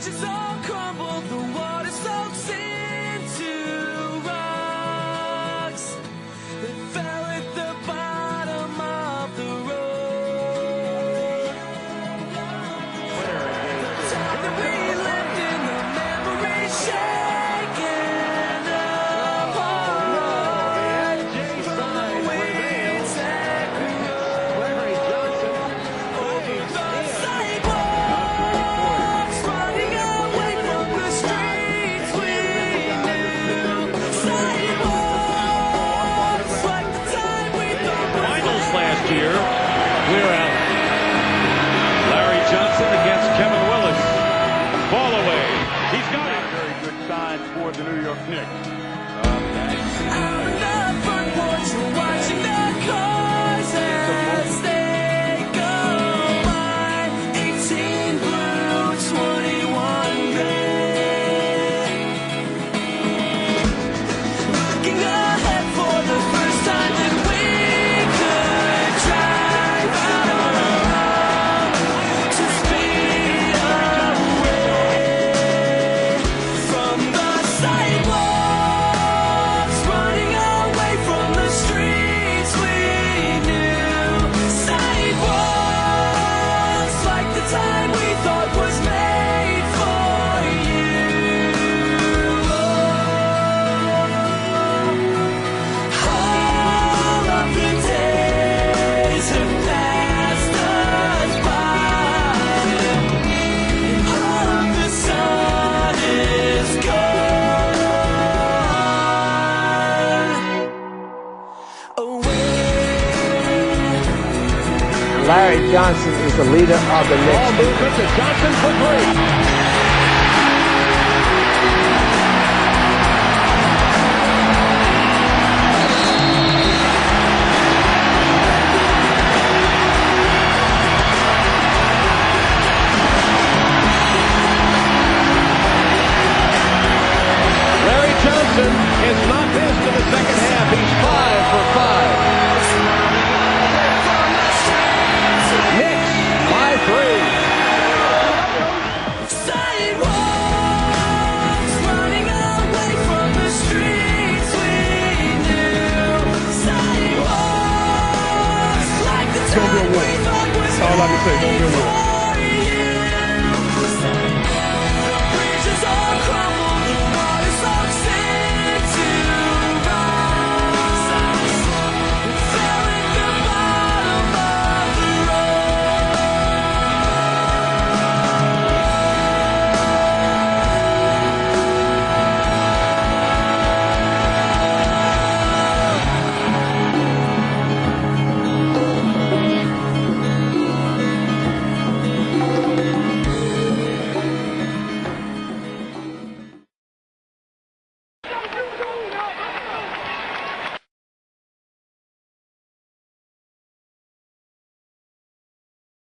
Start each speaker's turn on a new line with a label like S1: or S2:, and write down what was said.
S1: bridges all crumble, the water soaks into rocks that fell at the bottom of the road. The time that we lived in, the memories shaken apart. From the winds that grew over the sidewalks, running away from the streets we knew. Sidewalks, like the time we thought was
S2: Finals last year, clear out. Larry Johnson against Kevin Willis. Ball away. He's got it.
S3: Very good sign for the New York Knicks.
S1: out on the front porch, we're watching the cars as they go by. 18 blue, 21 red. Looking ahead for the first time that we could drive out on our own to speed away from the sidewalks, running away from the streets we knew. Sidewalks, like the time we thought was made for you. All of the days have passed us by, and all of the sun is gone away.
S4: Larry Johnson is the leader of the
S3: Ball
S4: Knicks.
S3: movement to Johnson for three. Larry Johnson has not missed in the second half. He's 5 for 5. Knicks by 3.
S1: Sidewalks, running away from the streets we knew. Sidewalks, like the time we thought was
S5: That's all I can say. Don't get one.